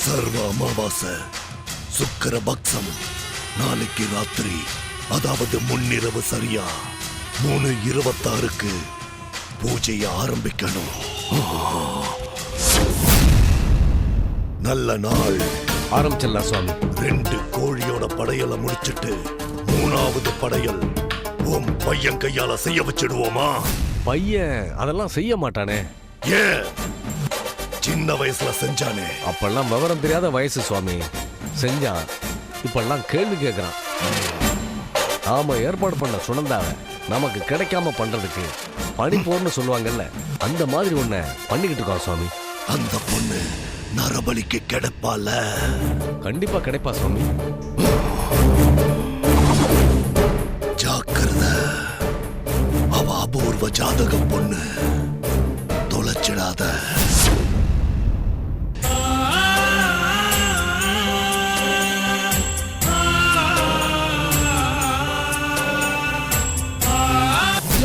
சர்வ அமாவாசை சுக்கரபக்ஷம் நாளைக்கு ராத்திரி, அதாவது முன்னிரவு சரியா 3:26க்கு பூஜையை ஆரம்பிக்கணும். நல்ல நாள். ஆரம்பிச்சிடலாம் சுவாமி. 2 கோழியோட படையலை முடிச்சிட்டு 3வது படையல் உன் பையன் கையால செய்ய வச்சிடுவோமா? பையன் அதெல்லாம் செய்ய மாட்டானே. ஏன்? சின்ன வயசுல செஞ்சானே. அப்பெல்லாம் விவரம் தெரியாத வயசு சுவாமி. செஞ்சான். இப்பெல்லாம் கேள்வி கேட்கறான். நாம ஏற்பாடு பண்ண சுனந்தாவை நமக்கு கிடைக்காம பண்றதுக்கு பணிப்போர்னு சொல்லுவாங்கல்ல, அந்த மாதிரி ஒண்ண பண்ணிக்கிட்டு இருக்கோம் சுவாமி. அந்த பொண்ணு நரபலிக்கு கிடைப்பால? கண்டிப்பா கிடைப்பா சுவாமி. ஜாக்கிரதை, அவ அபூர்வ ஜாதக பொண்ணு, தொலைச்சிடாத.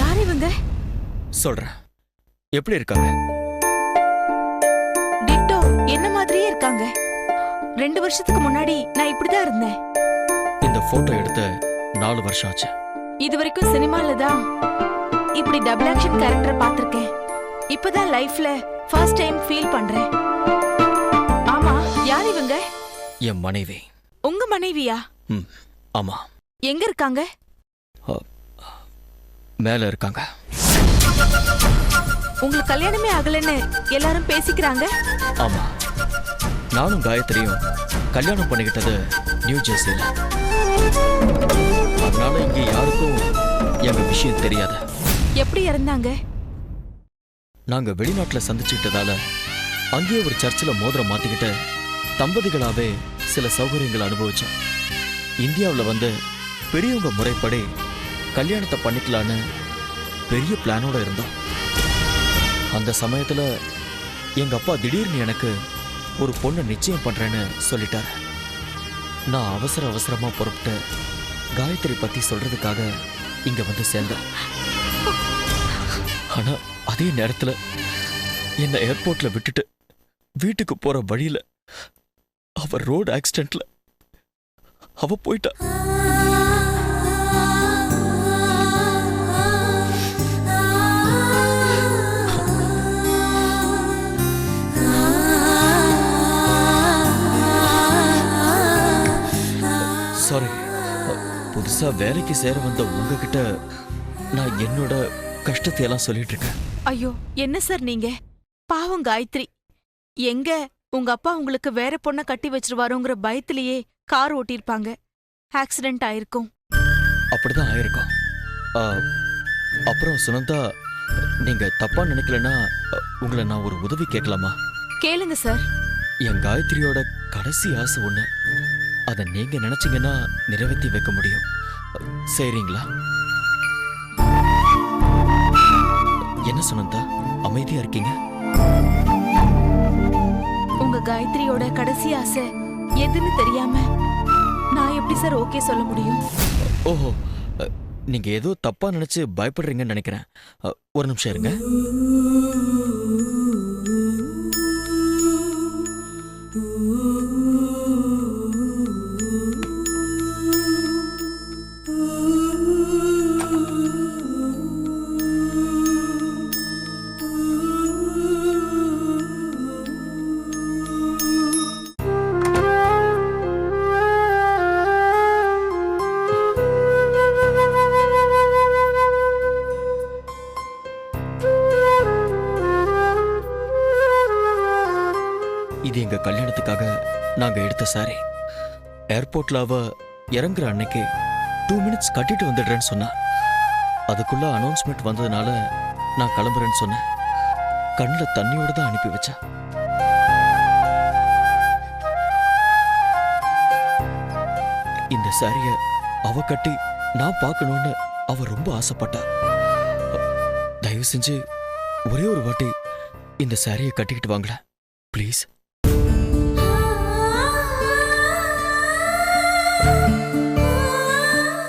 யார் இவங்க? சொல்றேன். எப்படி இருக்காங்க? டிட்டோ என்ன மாதிரியே இருக்காங்க. 2 வருஷத்துக்கு முன்னாடி நான் இப்படிதான் இருந்தேன். இந்த போட்டோ எடுத்து 4 வருஷம் ஆச்சு. இது வரைக்கும் சினிமால தான் இப்படி டபுள் ஆக்ஷன் கேரக்டர் பார்த்திருக்கேன். இப்பதான் லைஃப்ல ஃபர்ஸ்ட் டைம் ஃபீல் பண்றேன். ஆமா, யார் இவங்க? என் மனைவி. உங்க மனைவியா? ஆமா. எங்க இருக்காங்க? மேல இருக்காங்க. உங்களுக்கு கல்யாணமே ஆகலன்னு எல்லாரும் பேசிக்கிறாங்க. ஆமா, நானும் காயத்ரியும் கல்யாணம் பண்ணிக்கிட்டது நியூ ஜெர்சில. அதனால இங்க யாருக்கும் எங்க விஷயம் தெரியாது. எப்படி இருந்தாங்க? நாங்க வெளிநாட்டுல சந்திச்சுக்கிட்டதால அங்கேயே ஒரு சர்ச்சில் மோதிரம் மாத்திக்கிட்டு தம்பதிகளாவே சில சௌகரியங்களை அனுபவிச்சோம். இந்தியாவில் வந்து பெரியவங்க முறைப்படி கல்யாணத்தை பண்ணிக்கலான்னு பெரிய பிளானோட இருந்தோம். அந்த சமயத்துல எங்க அப்பா திடீர்னு எனக்கு ஒரு பொண்ணை நிச்சயம் பண்றேன்னு சொல்லிட்டாரு. நான் அவசரமா புறப்பட்டு காயத்ரி பத்தி சொல்றதுக்காக இங்க வந்து சேர்ந்தேன். ஆனா அதே நேரத்துல என்ன ஏர்போர்ட்ல விட்டுட்டு வீட்டுக்கு போற வழியில அவ ரோடு ஆக்சிடென்ட்ல அவ போயிட்டா. சாரி, புதுசா வேலைக்கு சேர வந்த உங்ககிட்ட நான் என்னோட கஷ்டத்தை எல்லாம் சொல்லிட்டு இருக்கேன். ஐயோ, என்ன சார் நீங்க? பாவம் காயத்ரி. எங்க உங்க அப்பா உங்களுக்கு வேற பொண்ண கட்டி வச்சிருவாருங்கிற பயத்திலேயே கார் ஓட்டிருப்பாங்க. ஆக்சிடென்ட் ஆயிருக்கும். அப்படிதான் ஆயிருக்கும். அப்புறம் சுனந்தா, நீங்க தப்பா நினைக்கலன்னா உங்களை நான் ஒரு உதவி கேட்கலாமா? கேளுங்க சார். என் காயத்ரியோட கடைசி ஆசை ஒண்ணு. அதை நீங்க நினைச்சீங்கன்னா நிறைவேற்றி வைக்க முடியும். சரிங்களா? என்ன சுனந்தா, அமைதியா இருக்கீங்க? உங்க காயத்ரியோட கடைசி ஆசை எதுன்னு தெரியாம நான் எப்படி சார் ஓகே சொல்ல முடியும்? ஓஹோ, நீங்க ஏதோ தப்பா நினைச்சு பயப்படுறீங்கன்னு நினைக்கிறேன். ஒரு நிமிஷம் இருங்க. இது எங்க கல்யாணத்துக்காக நாங்க எடுத்த சாரி. ஏர்போர்ட்ல அவ இறங்குற அன்னைக்கு 2 மினிட்ஸ் கட்டிட்டு வந்துடுறேன்னு சொன்னா. அதுக்குள்ள அனௌன்ஸ்மெண்ட் வந்ததுனால நான் கிளம்புறேன்னு சொன்னேன். கண்ணில் தண்ணியோட தான் அனுப்பி வச்சா. இந்த சாரிய அவ கட்டி நான் பார்க்கணும்னு அவ ரொம்ப ஆசைப்பட்டா. தயவு செஞ்சு ஒரே ஒரு வாட்டி இந்த சாரியை கட்டிக்கிட்டு வாங்களேன் ப்ளீஸ்.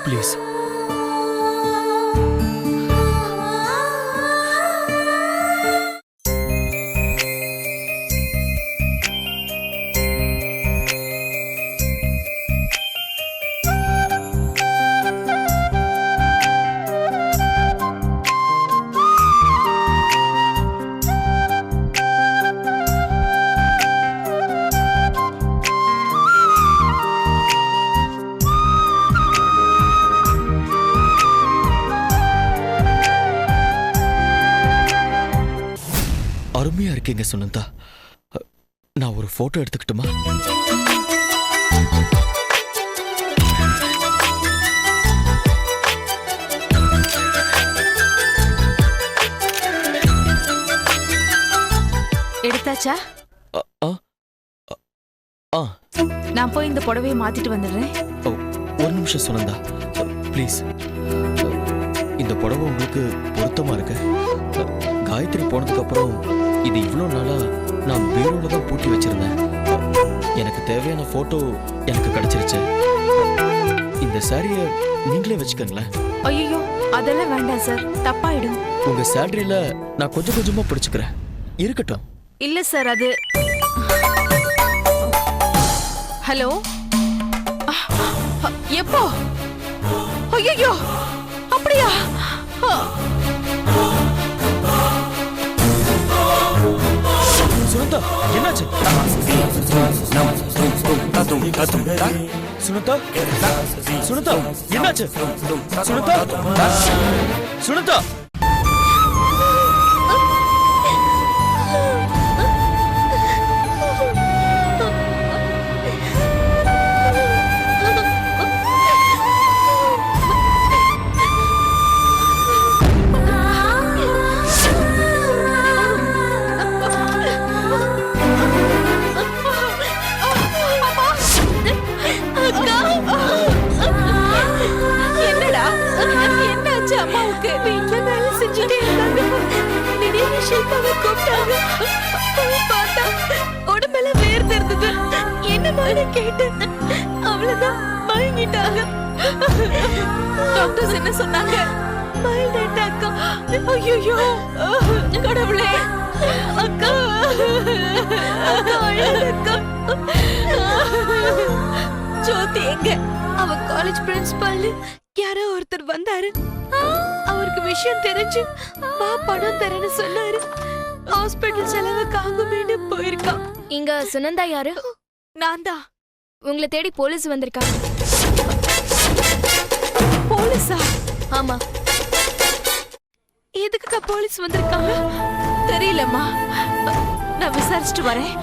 ப்ளீஸ். இருக்கீங்க சுனந்தா. நான் ஒரு போட்டோ எடுத்துக்கிட்டுமா? எடுத்தாச்சா? ஆ, ஆ, ஆ. நான் போய் இந்த புடவையை மாத்திட்டு வந்துடுறேன். ஓ, ஒரு நிமிஷம் சுனந்தா, ப்ளீஸ். இந்த புடவை உங்களுக்கு பொருத்தமா இருக்கு. காயத்ரி போனதுக்கு அப்புறம் இது இவ்வளோ நாளா நான் பீரோல தான் பூட்டி வச்சிருந்தேன். எனக்கு தேவையான போட்டோ எனக்கு கிடைச்சிருச்சு. இந்த சாரிய நீங்களே வச்சுக்கோங்களேன். ஐயோ, அதெல்லாம் வேண்டாம் சார், தப்பாயிடும். உங்க சேலரியில நான் கொஞ்சம் கொஞ்சமா பிடிச்சுக்கிறேன். இருக்கட்டும். இல்ல சார், அது ஹலோ, எப்போ? ஐயோ, அப்படியா? சுனந்தா, என்னாச்சு? சுனந்தா, சுனந்தா, என்னாச்சு? சுனந்தா, சுனந்தா. என்னடா, என்னாச்சு அம்மாவுக்கு? வீட்டுல வேலை செஞ்சுட்டே இருந்தாங்க. திடீர்னு ஷில்பாவை கூப்பிட்டாங்க. பார்த்தா உடம்பெல்லாம் வேர்த்து இருந்தது. என்னமான்னு கேட்டு அவ்வளவுதான் மயங்கிட்டாங்க. டாக்டர்ஸ் என்ன சொன்னாங்க? Mild attack. ஐயோ கடவுளே, அக்கா அக்கா அழகா. ஜோதி எங்க? அவ காலேஜ் பிரின்சிபால் யாரோ ஒருத்தர் வந்தாரு. அவருக்கு விஷயம் தெரிஞ்சு வா பணம் தரேன்னு சொன்னாரு. ஹாஸ்பிட்டல் செலவுக்கு ஆகுமேன்னு போயிருக்கான். இங்க சுனந்தா யாரு? நான் தான். உங்களை தேடி போலீஸ் வந்திருக்காங்க. போலீஸா? ஆமா. எதுக்குக்கா போலீஸ் வந்திருக்காங்க? தெரியலம்மா, நான் விசாரிச்சுட்டு வரேன்.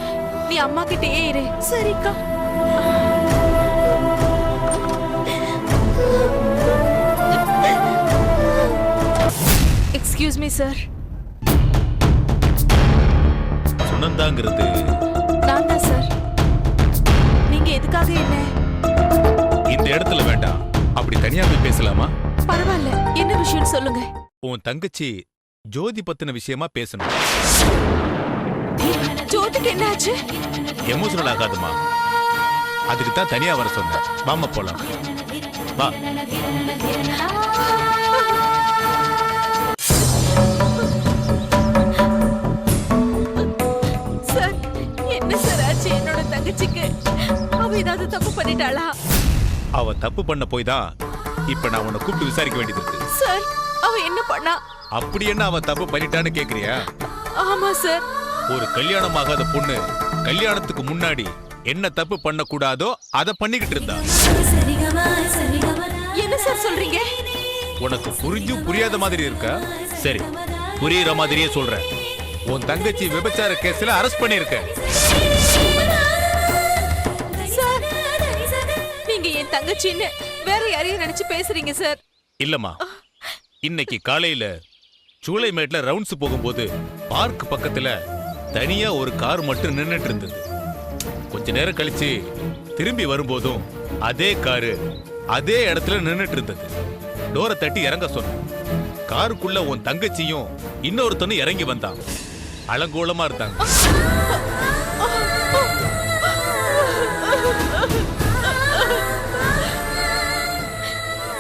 நீ அம்மா கிட்டயே இரு. சரிக்கா. Excuse me sir. சுனந்தாங்கிறது நான் தான் சார். நீங்க எதுக்காக என்ன? இந்த இடத்துல வேண்டாம், அப்படி தனியா போய் பேசலாமா? பரவாயில்ல, என்ன விஷயம் சொல்லுங்க. உன் தங்கச்சி ஜோதி பத்தின விஷயமா பேசணும். ஜோதிக்கு என்னாச்சு? எமோஷனல் ஆகாதுமா, அதுக்கு தான் தனியா வர சொன்னேன். வாமா போலாம், வா. சார், என்ன சார் ஆச்சு என்னோட தங்கச்சிக்கு? அவ ஏதாவது தப்பு பண்ணிட்டாளா? அவ தப்பு பண்ண போய் தான் இப்ப நான் உன்னை கூப்பிட்டு விசாரிக்க வேண்டியது இருக்கு. சார், அவ என்ன பண்ணா? அப்படி என்ன அவ தப்பு பண்ணிட்டான்னு கேக்குறியா? ஆமா சார். ஒரு கல்யாணம் ஆகாத பொண்ணு கல்யாணத்துக்கு முன்னாடி என்ன தப்பு பண்ண கூடாதோ அத பண்ணிக்கிட்டு இருந்தா. என்ன சார் சொல்றீங்க? உனக்கு புரிஞ்சும் புரியாத மாதிரி இருக்கா? சரி, புரியுற மாதிரியே சொல்றேன். உன் தங்கச்சி விபச்சார கேஸ்ல அரெஸ்ட் பண்ணிருக்க. சார், நீங்க என் தங்கச்சின்னு வேற யாரையும் நினைச்சு பேசுறீங்க சார். இல்லம்மா, இன்னைக்கு காலையில சூளைமேட்ல ரவுண்ட்ஸ் போகும்போது பார்க் பக்கத்துல தனியா ஒரு கார் மட்டும் நின்னுட்டு இருந்தது. கொஞ்ச நேரம் கழிச்சு திரும்பி வரும்போதும் அதே காரு அதே இடத்துல நின்னுட்டு இருந்தது. டோரை தட்டி இறங்க சொன்னேன். காருக்குள்ள உன் தங்கச்சியும் இன்னொருத்தனும் இறங்கி வந்தான். அலங்கோலமா இருந்தாங்க.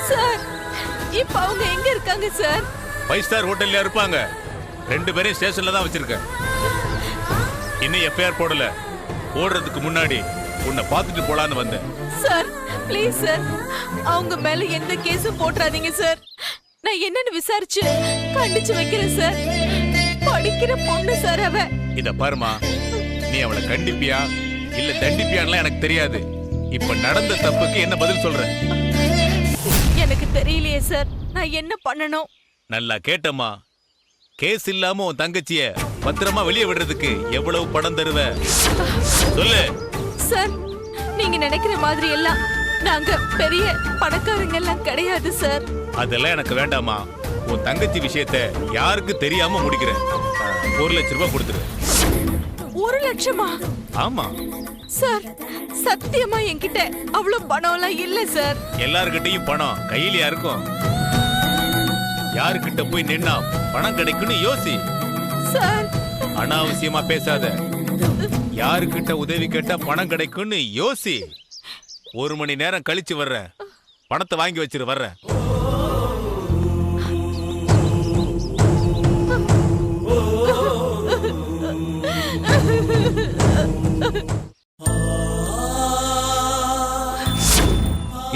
சார், இப்ப அவங்க எங்க இருக்காங்க சார்? 5 ஸ்டார் ஹோட்டல்ல இருப்பாங்க. 2 பேரையும் ஸ்டேஷன்ல தான் வச்சிருக்கேன். இன்னும் எஃப்ஐஆர் போடல. போடுறதுக்கு முன்னாடி உன்னை பார்த்துட்டு போலான்னு வந்தேன். சார், ப்ளீஸ் சார், அவங்க மேல எந்த கேஸும் போட்டுறாதீங்க சார். நான் என்னன்னு விசாரிச்சு கண்டிச்சு வைக்கிறேன் சார். படிக்கிற பொண்ணு சார் அவ. இத பாருமா, நீ அவளை கண்டிப்பியா இல்ல தண்டிப்பியான்லாம் எனக்கு தெரியாது. இப்ப நடந்த தப்புக்கு என்ன பதில் சொல்ற? எனக்கு தெரியலையே சார், நான் என்ன பண்ணணும்? நல்லா கேட்டம்மா. கேஸ் இல்லாம உன் தங்கச்சிய பத்திரமா வெளியே விடுறதுக்கு எவ்வளவு பணம் தருவ சொல்லு. சார் நீங்க நினைக்கிற மாதிரி எல்லாம் நாங்க பெரிய பணக்காரங்க எல்லாம் கிடையாது சார். அதெல்லாம் எனக்கு வேண்டாமா. உன் தங்கச்சி விஷயத்த யாருக்கு தெரியாம முடிக்கிறேன். 1 லட்சம் ரூபாய் கொடுத்துரு. 1 லட்சமா? ஆமா, சார் சத்தியமா என்கிட்ட அவ்வளவு பணம் எல்லாம் இல்ல சார். எல்லார்கிட்டயும் பணம் கையிலயா இருக்கும்? யாருக்கிட்ட போய் நின்னா பணம் கிடைக்கும்னு யோசி. சார் அனாவசியமா பேசாத. யாருக்கிட்ட உதவி கேட்டா பணம் கிடைக்கும்னு யோசி. 1 மணி நேரம் கழிச்சு வர்றேன். பணத்தை வாங்கி வச்சிரு, வர்றேன்.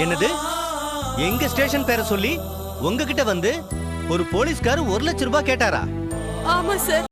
என்னது? எங்க ஸ்டேஷன் பேரை சொல்லி உங்ககிட்ட வந்து ஒரு போலீஸ்கார் 1 லட்சம் ரூபாய் கேட்டாரா? ஆமா சார்.